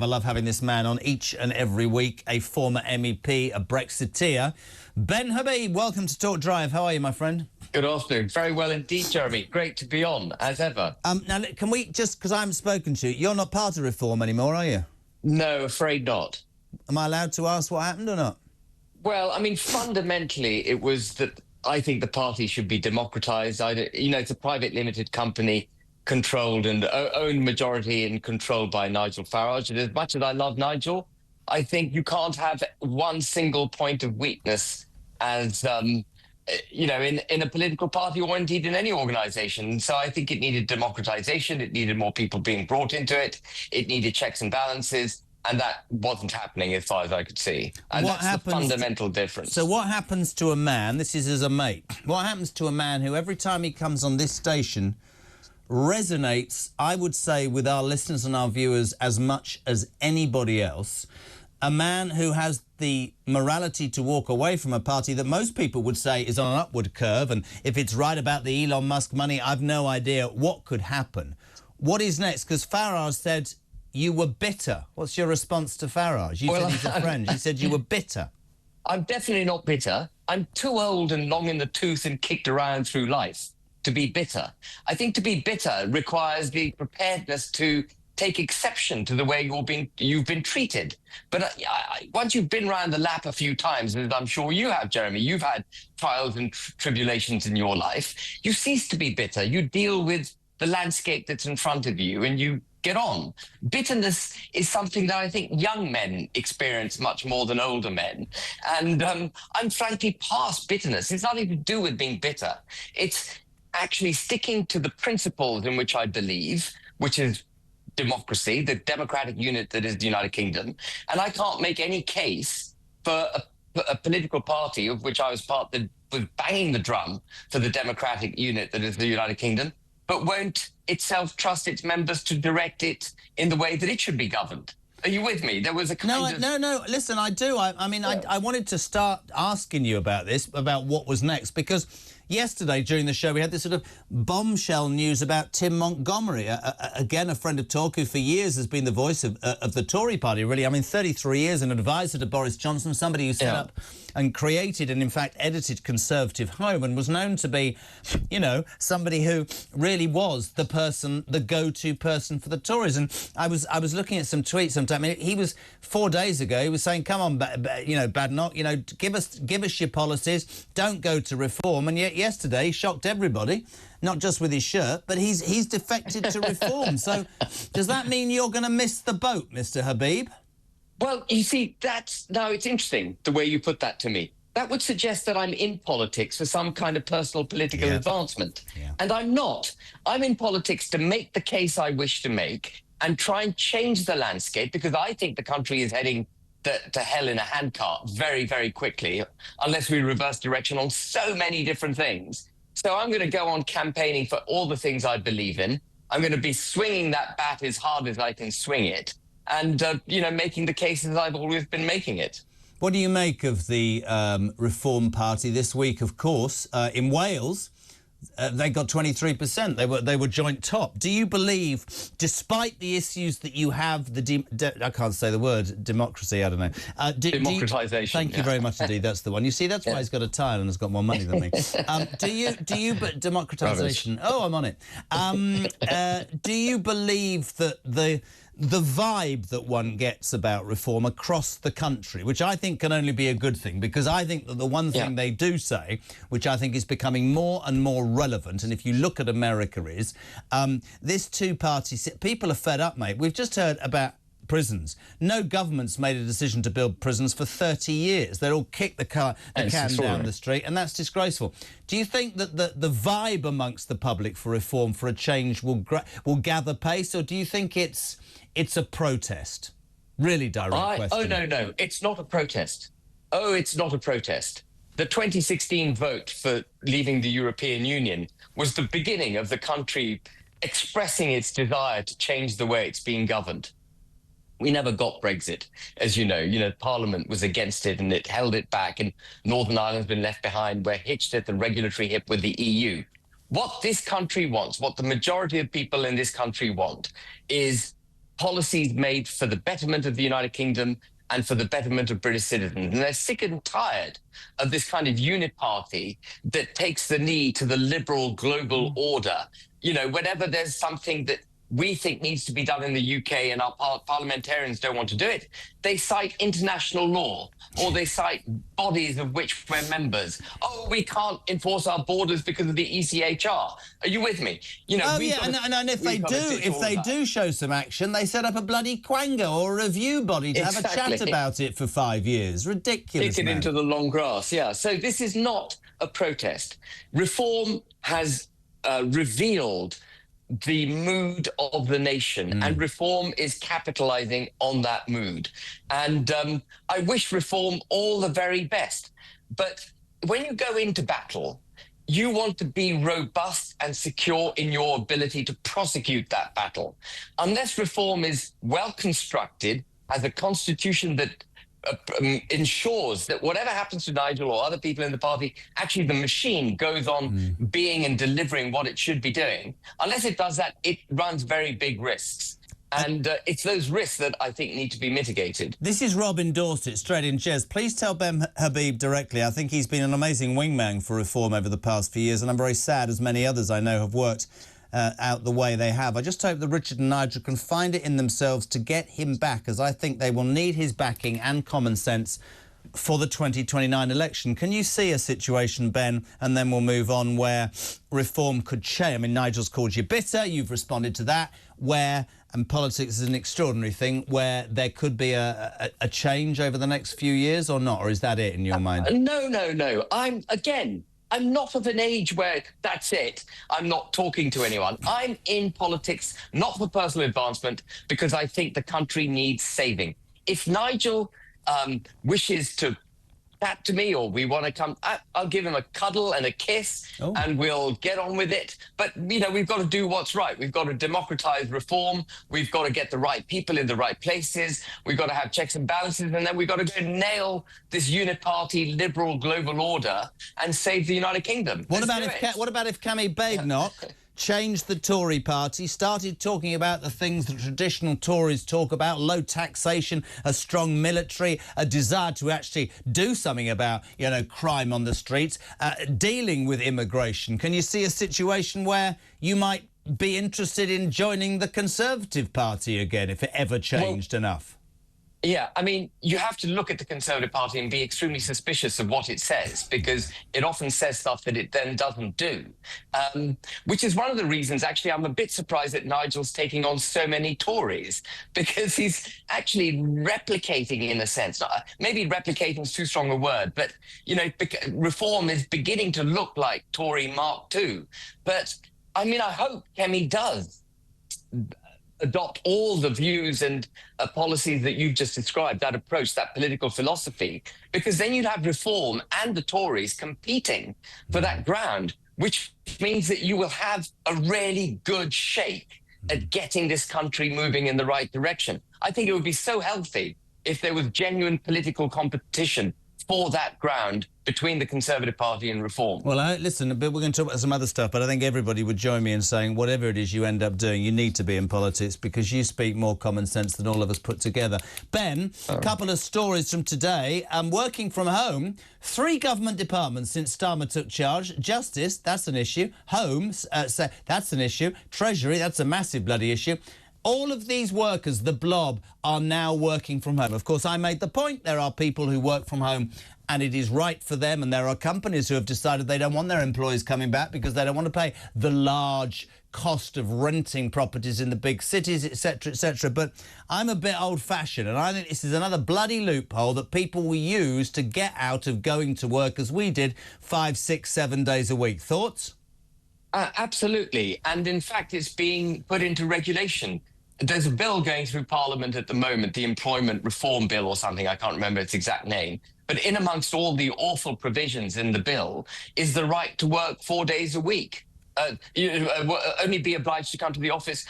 I love having this man on each and every week, a former MEP, a Brexiteer. Ben Habib, welcome to Talk Drive. How are you, my friend? Good afternoon. Very well indeed, Jeremy. Great to be on, as ever. Now, can we, just because I haven't spoken to you, you're not part of Reform anymore, are you? No, afraid not. Am I allowed to ask what happened or not? Well, I mean, fundamentally, it was that I think the party should be democratised. You know, it's a private limited company controlled and owned majority and controlled by Nigel Farage. And as much as I love Nigel, I think you can't have one single point of weakness as, you know, in a political party or indeed in any organisation. So I think it needed democratisation. It needed more people being brought into it. It needed checks and balances. And that wasn't happening as far as I could see. And that's the fundamental difference. So what happens to a man, this is as a mate, what happens to a man who every time he comes on this station resonates, I would say, with our listeners and our viewers as much as anybody else, a man who has the morality to walk away from a party that most people would say is on an upward curve, and if it's right about the Elon Musk money, I've no idea what could happen. What is next? Because Farage said you were bitter. What's your response to Farage? You said he's a friend. You said you were bitter. I'm definitely not bitter. I'm too old and long in the tooth and kicked around through life to be bitter. I think to be bitter requires the preparedness to take exception to the way you've been treated. But once you've been around the lap a few times, as I'm sure you have, Jeremy, you've had trials and tribulations in your life, you cease to be bitter. You deal with the landscape that's in front of you and you get on. Bitterness is something that I think young men experience much more than older men. And I'm frankly past bitterness. It's nothing to do with being bitter. It's actually sticking to the principles in which I believe, which is democracy, the democratic unit that is the United Kingdom. And I can't make any case for a political party of which I was part that was banging the drum for the democratic unit that is the United Kingdom, but won't itself trust its members to direct it in the way that it should be governed. Are you with me? There was a kind of... No, listen, I do. I mean, I wanted to start asking you about this, about what was next, because yesterday during the show we had this sort of bombshell news about Tim Montgomerie, again, a friend of Talk, who for years has been the voice of the Tory party, really. I mean, 33 years, an advisor to Boris Johnson, somebody who set up and created and, in fact, edited Conservative Home and was known to be, you know, somebody who really was the person, the go-to person for the Tories. And I was looking at some tweets sometime. I mean, he was 4 days ago. He was saying, "Come on, you know, Badenoch, you know, give us your policies. Don't go to Reform." And yet yesterday he shocked everybody, not just with his shirt, but he's defected to Reform. So does that mean you're going to miss the boat, Mr. Habib? Well, you see, now it's interesting the way you put that to me. That would suggest that I'm in politics for some kind of personal political advancement. Yeah. And I'm not. I'm in politics to make the case I wish to make and try and change the landscape, because I think the country is heading to hell in a handcart very, very quickly, unless we reverse direction on so many different things. So I'm going to go on campaigning for all the things I believe in. I'm going to be swinging that bat as hard as I can swing it and, you know, making the cases I've always been making it. What do you make of the Reform Party this week? Of course, in Wales, they got 23%. They were joint top. Do you believe, despite the issues that you have, I can't say the word, democracy, I don't know. Democratisation. Thank you very much indeed. That's the one. You see, that's why he's got a tile and has got more money than me. But democratisation. Oh, I'm on it. Do you believe that the vibe that one gets about Reform across the country, which I think can only be a good thing, because I think that the one thing they do say, which I think is becoming more and more relevant, and if you look at America, is this two-party... People are fed up, mate. We've just heard about prisons. No government's made a decision to build prisons for 30 years. They'll all kick the can down the street, and that's disgraceful. Do you think that the vibe amongst the public for Reform, for a change, will gather pace, or do you think it's a protest? Really direct question. Oh, no, it's not a protest. Oh, it's not a protest. The 2016 vote for leaving the European Union was the beginning of the country expressing its desire to change the way it's being governed. We never got Brexit, as you know. You know, Parliament was against it and it held it back, and Northern Ireland's been left behind. We're hitched at the regulatory hip with the EU. What this country wants, what the majority of people in this country want, is policies made for the betterment of the United Kingdom and for the betterment of British citizens. And they're sick and tired of this kind of uniparty that takes the knee to the liberal global order. You know, whenever there's something that we think needs to be done in the UK and our parliamentarians don't want to do it, they cite international law, or they cite bodies of which we're members. Oh, we can't enforce our borders because of the ECHR. Are you with me? You know, and if they do show some action, they set up a bloody quanga or a review body to have a chat about it for 5 years. Ridiculous. Take it into the long grass, yeah. So this is not a protest. Reform has revealed the mood of the nation, and Reform is capitalizing on that mood. And I wish Reform all the very best. But when you go into battle, you want to be robust and secure in your ability to prosecute that battle. Unless Reform is well constructed, has a constitution that ensures that whatever happens to Nigel or other people in the party, actually the machine goes on being and delivering what it should be doing. Unless it does that, it runs very big risks. And it's those risks that I think need to be mitigated. This is Robin Dorset, straight in chairs. Please tell Ben Habib directly. I think he's been an amazing wingman for Reform over the past few years, and I'm very sad, as many others I know have worked out the way they have. I just hope that Richard and Nigel can find it in themselves to get him back, as I think they will need his backing and common sense for the 2029 election. Can you see a situation, Ben, and then we'll move on, where Reform could change? I mean, Nigel's called you bitter, you've responded to that, where, and politics is an extraordinary thing, where there could be a change over the next few years, or not? Or is that it in your mind? No. I'm not of an age where that's it. I'm not talking to anyone. I'm in politics, not for personal advancement, because I think the country needs saving. If Nigel wishes to chat to me, or we want to come, I'll give him a cuddle and a kiss, and we'll get on with it. But, you know, we've got to do what's right. We've got to democratise Reform. We've got to get the right people in the right places. We've got to have checks and balances. And then we've got to go nail this uniparty liberal global order and save the United Kingdom. What about if Cammy Badenoch changed the Tory party, started talking about the things that traditional Tories talk about: low taxation, a strong military, a desire to actually do something about, you know, crime on the streets, dealing with immigration? Can you see a situation where you might be interested in joining the Conservative Party again, if it ever changed enough? Yeah, I mean, you have to look at the Conservative Party and be extremely suspicious of what it says, because it often says stuff that it then doesn't do, which is one of the reasons, actually, I'm a bit surprised that Nigel's taking on so many Tories, because he's actually replicating, in a sense. Maybe replicating is too strong a word, but, you know, Reform is beginning to look like Tory Mark II. But, I mean, I hope Kemi does adopt all the views and policies that you've just described, that approach, that political philosophy, because then you'd have Reform and the Tories competing for that ground, which means that you will have a really good shake at getting this country moving in the right direction. I think it would be so healthy if there was genuine political competition for that ground between the Conservative Party and Reform. Well, listen, we're going to talk about some other stuff, but I think everybody would join me in saying whatever it is you end up doing, you need to be in politics, because you speak more common sense than all of us put together. Ben, a couple of stories from today. Working from home, 3 government departments since Starmer took charge. Justice, that's an issue. Home, that's an issue. Treasury, that's a massive bloody issue. All of these workers, the blob, are now working from home. Of course, I made the point, there are people who work from home and it is right for them, and there are companies who have decided they don't want their employees coming back because they don't want to pay the large cost of renting properties in the big cities, etc., etc. But I'm a bit old-fashioned, and I think this is another bloody loophole that people will use to get out of going to work, as we did, 5, 6, 7 days a week. Thoughts? Absolutely. And in fact, it's being put into regulation. There's a bill going through Parliament at the moment, the Employment Reform Bill or something, I can't remember its exact name. But in amongst all the awful provisions in the bill is the right to work 4 days a week. Only be obliged to come to the office.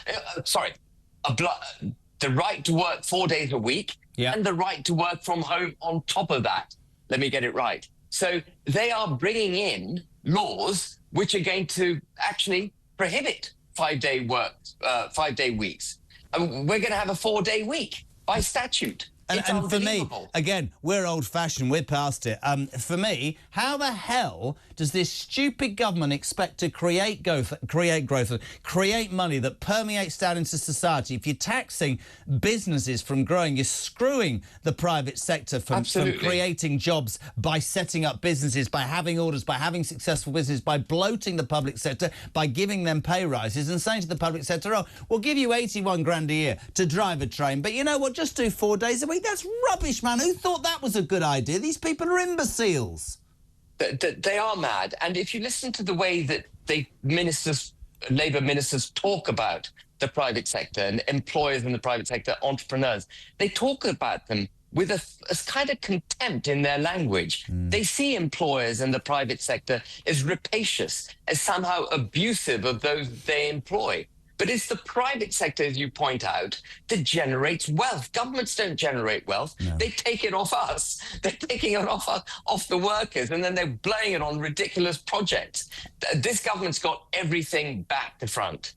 The right to work 4 days a week, and the right to work from home on top of that. Let me get it right. So they are bringing in laws which are going to actually prohibit 5 day weeks. We're going to have a 4-day week by statute. And for me, again, we're old-fashioned, we're past it. For me, how the hell does this stupid government expect to create growth, create money that permeates down into society? If you're taxing businesses from growing, you're screwing the private sector from creating jobs by setting up businesses, by having orders, by having successful business, by bloating the public sector, by giving them pay rises and saying to the public sector, oh, we'll give you 81 grand a year to drive a train, but you know what, just do 4 days a week. That's rubbish, man. Who thought that was a good idea? These people are imbeciles. They are mad. And if you listen to the way that Labour ministers talk about the private sector and employers in the private sector, entrepreneurs, they talk about them with a kind of contempt in their language. They see employers in the private sector as rapacious, as somehow abusive of those they employ. But it's the private sector, as you point out, that generates wealth. Governments don't generate wealth. No. They take it off us. They're taking it off the workers, and then they're blowing it on ridiculous projects. This government's got everything back to front.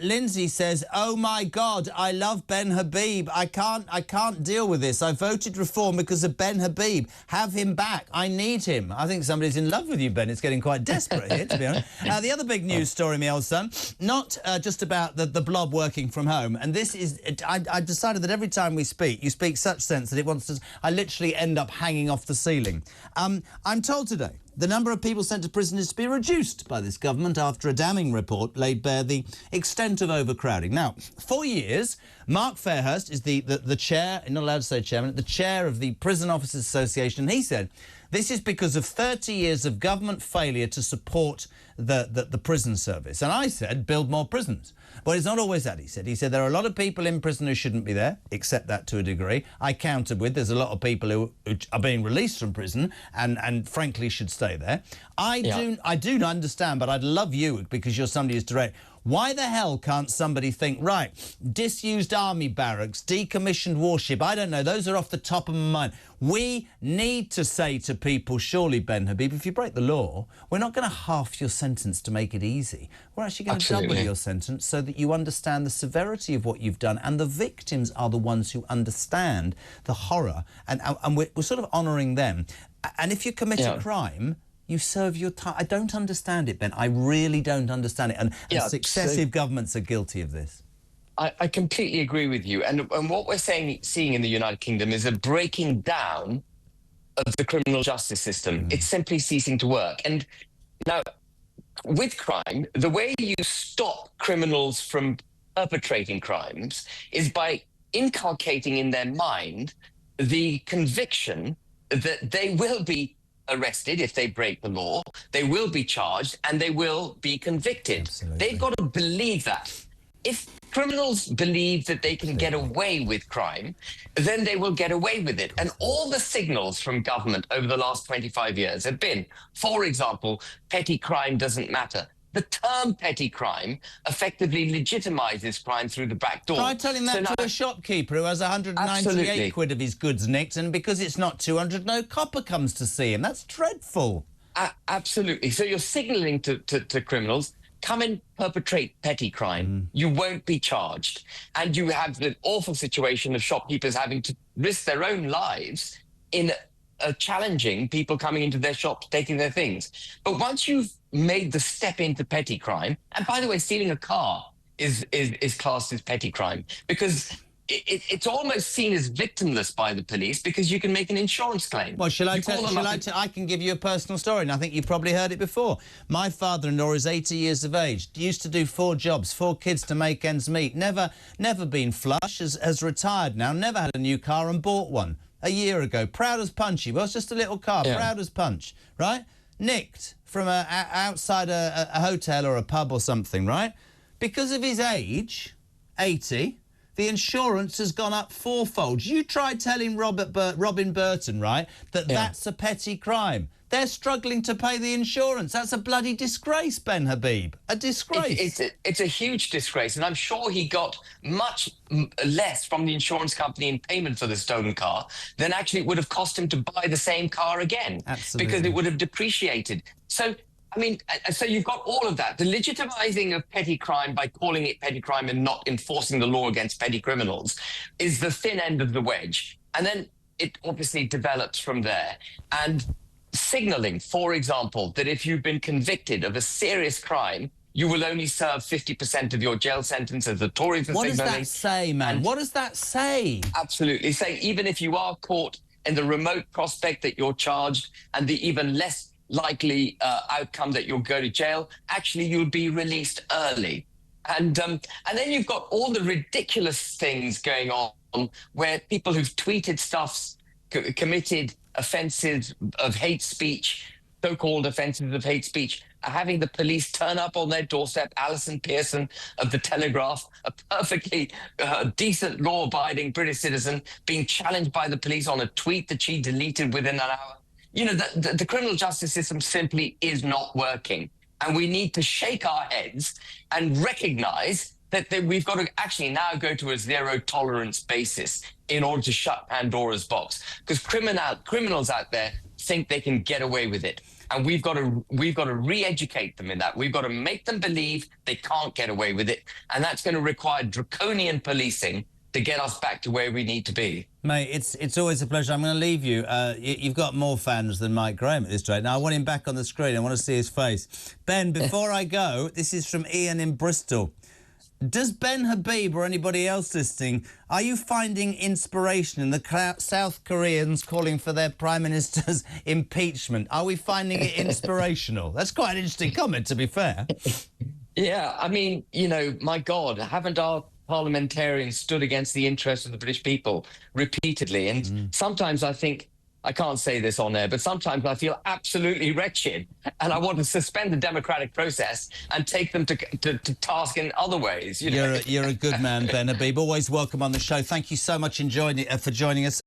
Lindsay says, oh my God, I love Ben Habib. I can't deal with this. I voted reform because of Ben Habib. Have him back. I need him. I think somebody's in love with you, Ben. It's getting quite desperate here, to be honest. The other big news story, my old son, not just about the blob working from home. And this is, I decided that every time we speak, you speak such sense that it wants to, I literally end up hanging off the ceiling. I'm told today the number of people sent to prison is to be reduced by this government after a damning report laid bare the extent of overcrowding. Now, for years, Mark Fairhurst is the chair, you're not allowed to say chairman, the chair of the Prison Officers Association. He said this is because of 30 years of government failure to support the prison service. And I said, build more prisons. But it's not always that, he said. He said there are a lot of people in prison who shouldn't be there, accept that to a degree. I countered with there's a lot of people who are being released from prison and frankly should stay there. I do understand, but I'd love you, because you're somebody who's direct. Why the hell can't somebody think, right, disused army barracks, decommissioned warship, I don't know, those are off the top of my mind. We need to say to people, surely, Ben Habib, if you break the law, we're not going to half your sentence to make it easy. We're actually going to double your sentence so that you understand the severity of what you've done, and the victims are the ones who understand the horror, and we're sort of honouring them. And if you commit a crime, you serve your time. I don't understand it, Ben. I really don't understand it. And successive governments are guilty of this. I completely agree with you. And what we're seeing in the United Kingdom is a breaking down of the criminal justice system. It's simply ceasing to work. And now, with crime, the way you stop criminals from perpetrating crimes is by inculcating in their mind the conviction that they will be arrested if they break the law, they will be charged, and they will be convicted. Absolutely. They've got to believe that. If criminals believe that they can get away with crime, then they will get away with it. And all the signals from government over the last 25 years have been, for example, petty crime doesn't matter. The term petty crime effectively legitimizes crime through the back door. Try telling that to a shopkeeper who has 198 quid of his goods nicked, and because it's not 200, no copper comes to see him. That's dreadful. Absolutely. So you're signalling to criminals, come and perpetrate petty crime. You won't be charged. And you have the awful situation of shopkeepers having to risk their own lives in challenging people coming into their shops, taking their things. But once you've made the step into petty crime, and by the way, stealing a car is classed as petty crime, because it's almost seen as victimless by the police because you can make an insurance claim. Well, I can give you a personal story, and I think you've probably heard it before. My father-in-law is 80 years of age, used to do 4 jobs, 4 kids to make ends meet, never been flush, has retired now, never had a new car and bought one a year ago. Proud as punch he was, just a little car, proud as punch, right? Nicked from outside a hotel or a pub or something, right? Because of his age, 80, the insurance has gone up 4-fold. You try telling Robin Burton, right, that's a petty crime. They're struggling to pay the insurance. That's a bloody disgrace, Ben Habib. A disgrace. It's a huge disgrace, and I'm sure he got much less from the insurance company in payment for the stolen car than actually it would have cost him to buy the same car again. Absolutely. Because it would have depreciated. So I mean, so you've got all of that. The legitimizing of petty crime by calling it petty crime and not enforcing the law against petty criminals is the thin end of the wedge. And then it obviously develops from there. And signaling, for example, that if you've been convicted of a serious crime, you will only serve 50% of your jail sentence, as the Tories are signaling. What does that say, man? And what does that say? Absolutely. Saying even if you are caught in the remote prospect that you're charged and the even less likely outcome that you'll go to jail, actually you'll be released early. And then you've got all the ridiculous things going on where people who've tweeted stuff, committed offences of hate speech, so-called offences of hate speech, are having the police turn up on their doorstep. Alison Pearson of The Telegraph, a perfectly decent, law-abiding British citizen, being challenged by the police on a tweet that she deleted within an hour. You know, the criminal justice system simply is not working. And we need to shake our heads and recognize that we've got to actually now go to a zero-tolerance basis in order to shut Pandora's box. Because criminals out there think they can get away with it. And we've got to re-educate them in that. We've got to make them believe they can't get away with it. And that's going to require draconian policing to get us back to where we need to be. Mate, it's always a pleasure. I'm going to leave you. You've got more fans than Mike Graham at this rate. Now, I want him back on the screen. I want to see his face. Ben, before I go, this is from Ian in Bristol. Does Ben Habib or anybody else listening, are you finding inspiration in the South Koreans calling for their Prime Minister's impeachment? Are we finding it inspirational? That's quite an interesting comment, to be fair. Yeah, I mean, you know, my God, haven't our parliamentarians stood against the interests of the British people repeatedly? And sometimes I think, I can't say this on air, but sometimes I feel absolutely wretched and I want to suspend the democratic process and take them to task in other ways. You know? You're a good man, Ben Habib. Always welcome on the show. Thank you so much for joining us.